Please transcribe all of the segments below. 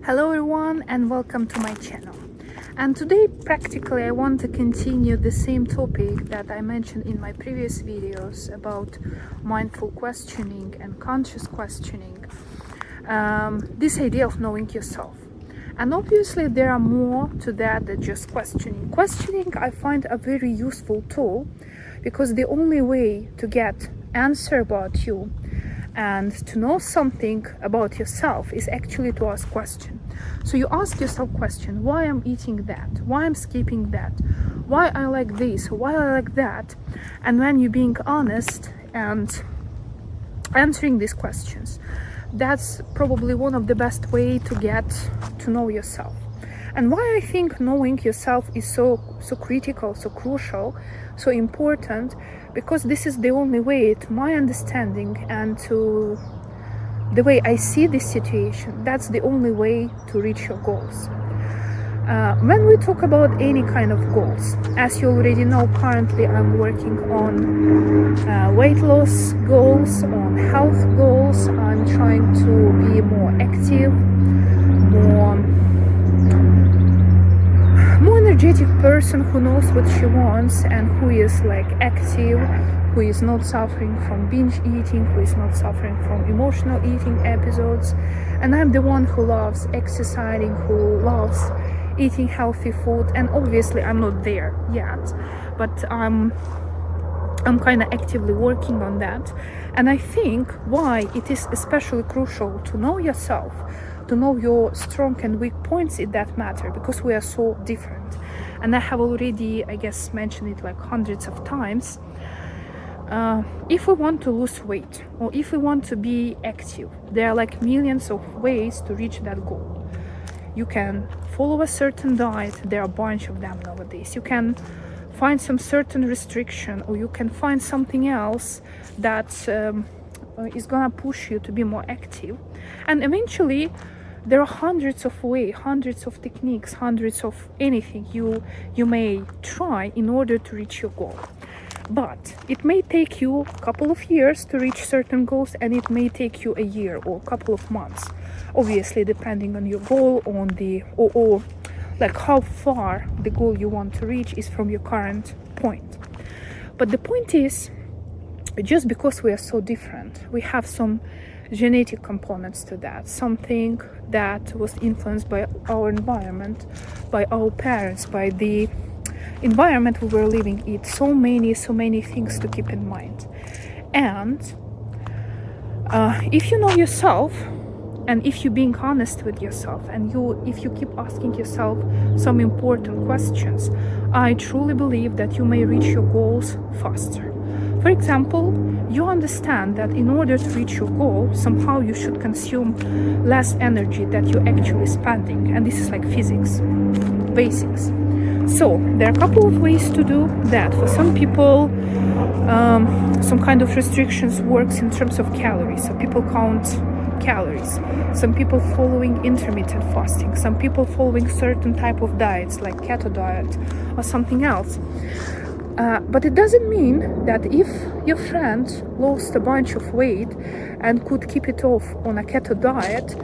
Hello everyone and welcome to my channel. And today practically I want to continue the same topic that I mentioned in my previous videos about mindful questioning and conscious questioning. This idea of knowing yourself. And obviously there are more to that than just questioning. Questioning I find a very useful tool because the only way to get answer about you and to know something about yourself is actually to ask question. So you ask yourself question, why I'm eating that, why I'm skipping that, why I like this, why I like that. And when you're being honest and answering these questions, that's probably one of the best way to get to know yourself. And why I think knowing yourself is so critical, so crucial, so important, because this is the only way, to my understanding and to the way I see this situation, that's the only way to reach your goals. When we talk about any kind of goals, as you already know, currently I'm working on weight loss goals, on health goals. I'm trying to be more active, more energetic person who knows what she wants and who is like active, who is not suffering from binge eating, who is not suffering from emotional eating episodes. And I'm the one who loves exercising, who loves eating healthy food. And obviously I'm not there yet, but I'm kind of actively working on that. And I think why it is especially crucial to know yourself, to know your strong and weak points in that matter, because we are so different. And I have already, I guess, mentioned it like hundreds of times. If we want to lose weight or if we want to be active, there are like millions of ways to reach that goal. You can follow a certain diet, there are a bunch of them nowadays. You can find some certain restriction, or you can find something else that is gonna push you to be more active. And eventually there are hundreds of ways, hundreds of techniques, hundreds of anything you may try in order to reach your goal. But it may take you a couple of years to reach certain goals, and it may take you a year or a couple of months, obviously depending on your goal, on the or like how far the goal you want to reach is from your current point. But the point is, just because we are so different, we have some genetic components to that, something that was influenced by our environment, by our parents, by the environment we were living in. So many things to keep in mind. And if you know yourself, and if you're being honest with yourself, and if you keep asking yourself some important questions, I truly believe that you may reach your goals faster. For example, you understand that in order to reach your goal, somehow you should consume less energy that you're actually spending. And this is like physics, basics. So there are a couple of ways to do that. For some people, some kind of restrictions works in terms of calories. So people count calories. Some people following intermittent fasting. Some people following certain type of diets like keto diet or something else. But it doesn't mean that if your friend lost a bunch of weight and could keep it off on a keto diet,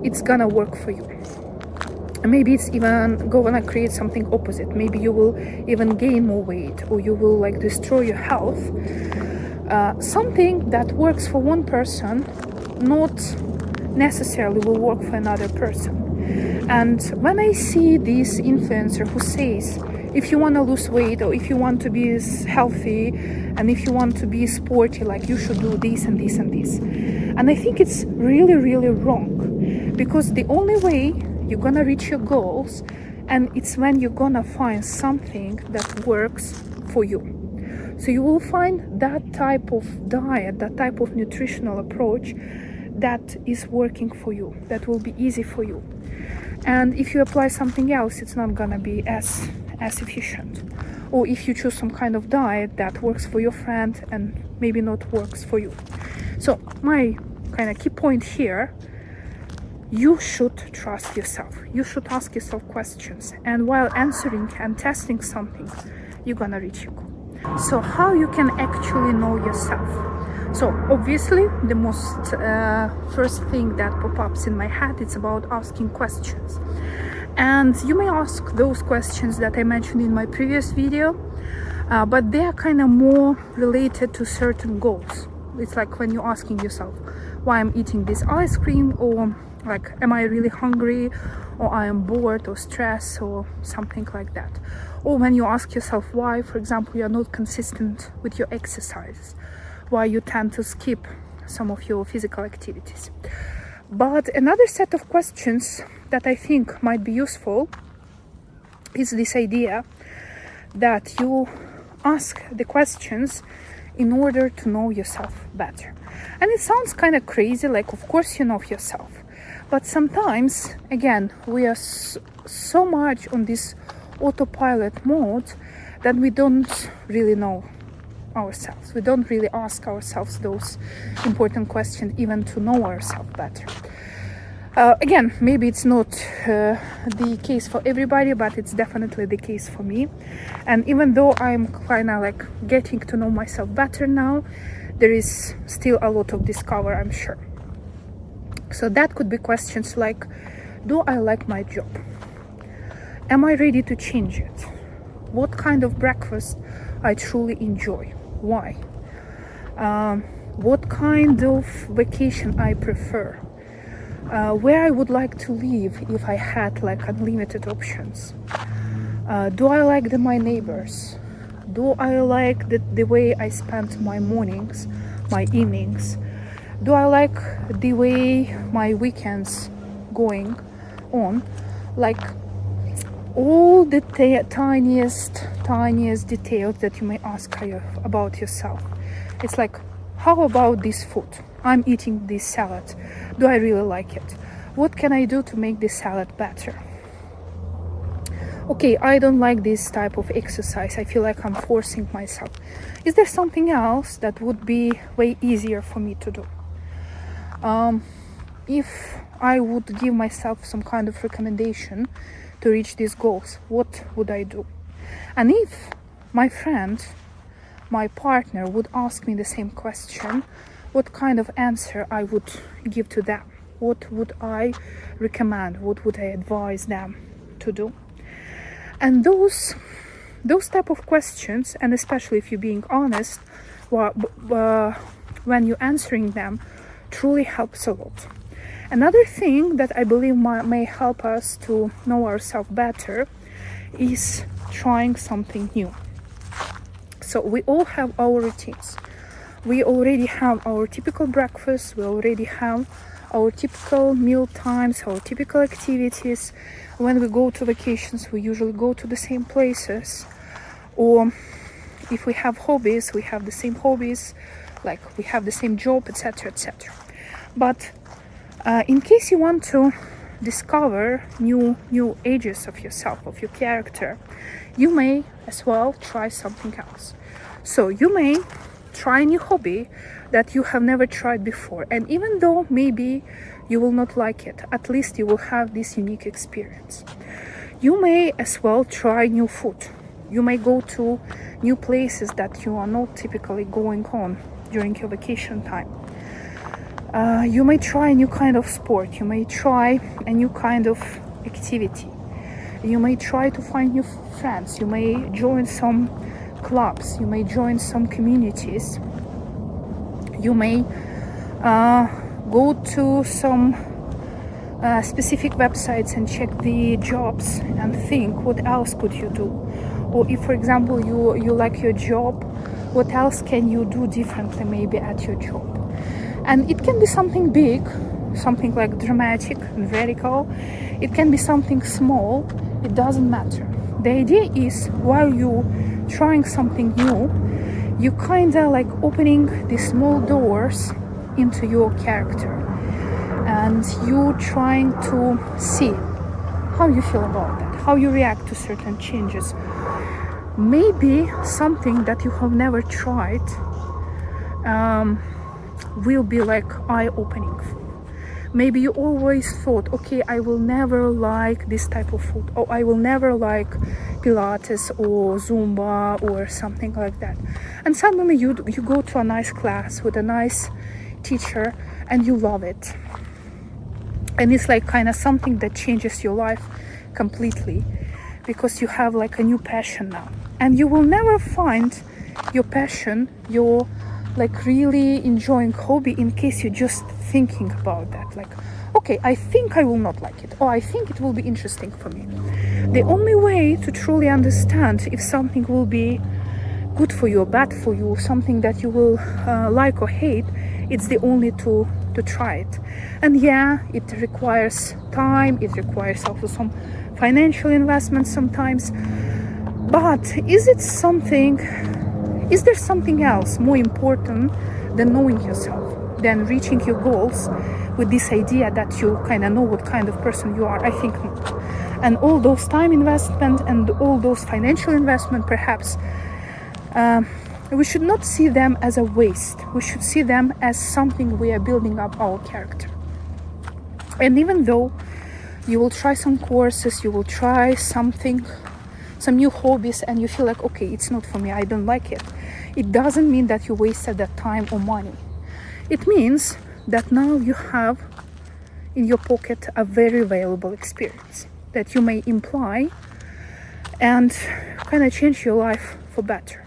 it's gonna work for you. Maybe it's even gonna create something opposite. Maybe you will even gain more weight, or you will like destroy your health. Something that works for one person not necessarily will work for another person. And when I see this influencer who says, if you want to lose weight, or if you want to be healthy, and if you want to be sporty, like you should do this and this and this. And I think it's really wrong, because the only way you're gonna reach your goals, and it's when you're gonna find something that works for you. So you will find that type of diet, that type of nutritional approach that is working for you, that will be easy for you. And if you apply something else, it's not gonna be as efficient. Or if you choose some kind of diet that works for your friend and maybe not works for you. So my kind of key point here, you should trust yourself. You should ask yourself questions. And while answering and testing something, you're gonna reach your goal. So how you can actually know yourself? So obviously the most first thing that pops in my head is about asking questions. And you may ask those questions that I mentioned in my previous video, but they are kind of more related to certain goals. It's like when you're asking yourself why I'm eating this ice cream, or like, am I really hungry, or I am bored or stressed, or something like that. Or when you ask yourself why, for example, you are not consistent with your exercises, why you tend to skip some of your physical activities. But another set of questions that I think might be useful is this idea that you ask the questions in order to know yourself better. And it sounds kind of crazy, like of course you know yourself, but sometimes, again, we are so much on this autopilot mode that we don't really know ourselves. We don't really ask ourselves those important questions even to know ourselves better. Again, maybe it's not the case for everybody, but it's definitely the case for me. And even though I'm kind of like getting to know myself better now, there is still a lot of discover, I'm sure. So that could be questions like, do I like my job? Am I ready to change it? What kind of breakfast I truly enjoy? Why? What kind of vacation I prefer? Where I would like to live if I had like unlimited options. Do I like my neighbors? Do I like the way I spend my mornings, my evenings? Do I like the way my weekends going on? Like all the tiniest details that you may ask about yourself. It's like, how about this food? I'm eating this salad. Do I really like it? What can I do to make this salad better? Okay, I don't like this type of exercise. I feel like I'm forcing myself. Is there something else that would be way easier for me to do? If I would give myself some kind of recommendation to reach these goals, what would I do? And if my friend, my partner would ask me the same question, what kind of answer I would give to them? What would I recommend? What would I advise them to do? And those type of questions, and especially if you're being honest, when you're answering them, truly helps a lot. Another thing that I believe may help us to know ourselves better is trying something new. So we all have our routines. We already have our typical breakfast, we already have our typical meal times, our typical activities. When we go to vacations, we usually go to the same places. Or if we have hobbies, we have the same hobbies, like we have the same job, etc., etc. But in case you want to discover new edges of yourself, of your character, you may as well try something else. So you may try a new hobby that you have never tried before, and even though maybe you will not like it, at least you will have this unique experience. You may as well try new food. You may go to new places that you are not typically going on during your vacation time. You may try a new kind of sport. You may try a new kind of activity. You may try to find new friends. You may join some clubs. You may join some communities. You may go to some specific websites and check the jobs and think, what else could you do? Or if, for example, you like your job, what else can you do differently maybe at your job? And it can be something big, something like dramatic and radical. It can be something small. It doesn't matter. The idea is, while you're trying something new, you kind of like opening these small doors into your character, and you trying to see how you feel about that, how you react to certain changes. Maybe something that you have never tried will be like eye-opening. Maybe you always thought, okay, I will never like this type of food, or I will never like Pilates or Zumba or something like that. And suddenly you go to a nice class with a nice teacher and you love it. And it's like kind of something that changes your life completely, because you have like a new passion now. And you will never find your passion, your like really enjoying hobby, in case you're just thinking about that. Like, okay, I think I will not like it, or I think it will be interesting for me. The only way to truly understand if something will be good for you or bad for you, something that you will like or hate, it's the only to try it. And yeah, it requires time, it requires also some financial investment sometimes, but is there something else more important than knowing yourself, than reaching your goals with this idea that you kind of know what kind of person you are? I think not. And all those time investment and all those financial investment, perhaps we should not see them as a waste. We should see them as something we are building up our character. And even though you will try some courses, you will try some new hobbies, and you feel like, okay, it's not for me, I don't like it, it doesn't mean that you wasted that time or money. It means that now you have in your pocket a very valuable experience that you may apply and kind of change your life for better.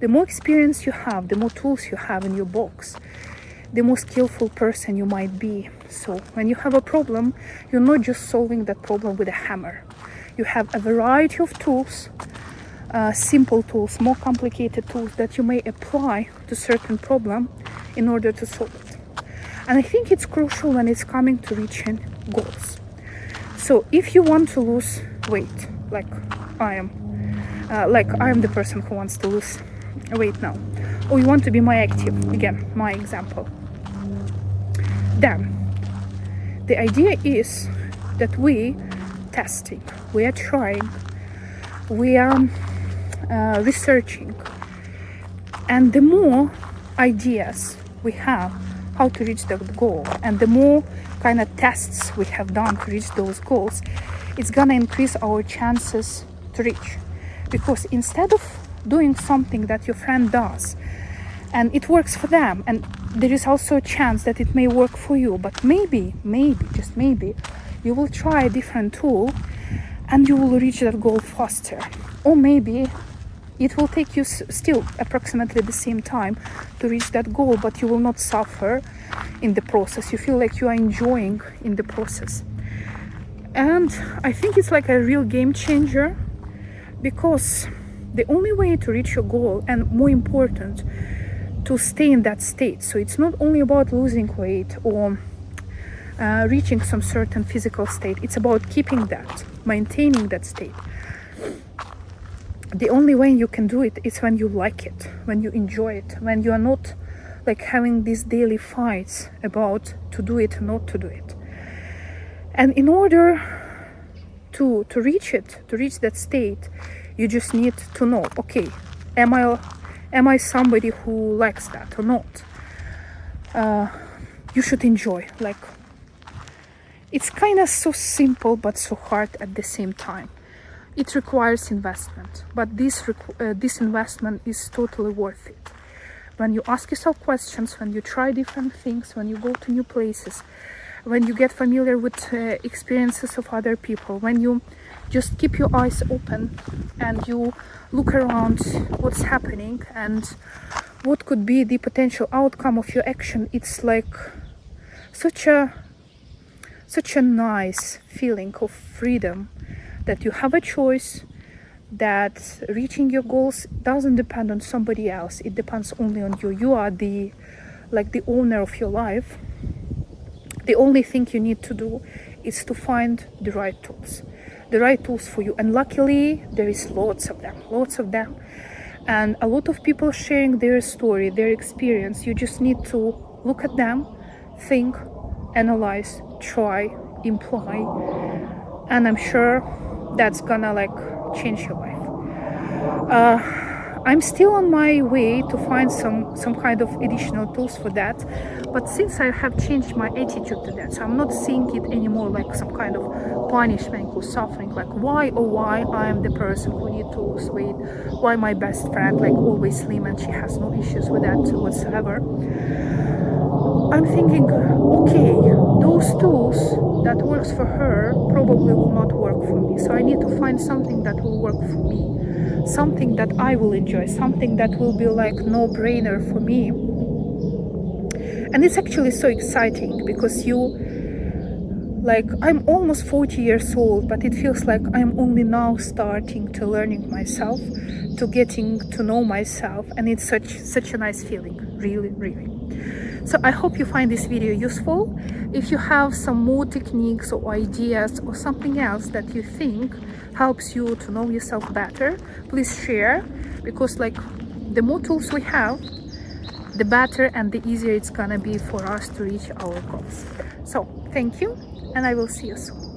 The more experience you have, the more tools you have in your box, the more skillful person you might be. So when you have a problem, you're not just solving that problem with a hammer. You have a variety of tools, simple tools, more complicated tools that you may apply to certain problem in order to solve it. And I think it's crucial when it's coming to reaching goals. So if you want to lose weight, like I am the person who wants to lose weight now, or you want to be more active, again, my example, then the idea is that we testing, we are trying, we are researching, and the more ideas we have how to reach that goal, and the more kind of tests we have done to reach those goals, it's gonna increase our chances to reach. Because instead of doing something that your friend does and it works for them, and there is also a chance that it may work for you, but maybe, just maybe, you will try a different tool and you will reach that goal faster. Or maybe it will take you still approximately the same time to reach that goal, but you will not suffer in the process. You feel like you are enjoying in the process. And I think it's like a real game changer, because the only way to reach your goal, and more important, to stay in that state. So it's not only about losing weight or reaching some certain physical state. It's about keeping that, maintaining that state. The only way you can do it is when you like it, when you enjoy it, when you are not like having these daily fights about to do it or not to do it. And in order to reach it, to reach that state, you just need to know, okay, am I somebody who likes that or not? You should enjoy. Like, it's kind of so simple but so hard at the same time. It requires investment, but this investment is totally worth it. When you ask yourself questions, when you try different things, when you go to new places, when you get familiar with experiences of other people, when you just keep your eyes open and you look around what's happening and what could be the potential outcome of your action, it's like such a nice feeling of freedom, that you have a choice, that reaching your goals doesn't depend on somebody else. It depends only on you. You are the owner of your life. The only thing you need to do is to find the right tools for you. And luckily, there is lots of them. And a lot of people sharing their story, their experience. You just need to look at them, think, analyze, try, imply, and I'm sure that's gonna like change your life. I'm still on my way to find some kind of additional tools for that, but since I have changed my attitude to that, so I'm not seeing it anymore like some kind of punishment or suffering, like why I am the person who need to lose weight, why my best friend like always slim and she has no issues with that whatsoever. I'm thinking, okay, those tools that works for her probably will not work for me, so I need to find something that will work for me, something that I will enjoy, something that will be like no-brainer for me. And it's actually so exciting because I'm almost 40 years old, but it feels like I'm only now starting to learning myself, to getting to know myself, and it's such a nice feeling, really. So I hope you find this video useful. If you have some more techniques or ideas or something else that you think helps you to know yourself better, please share, because like the more tools we have, the better and the easier it's gonna be for us to reach our goals. So thank you, and I will see you soon.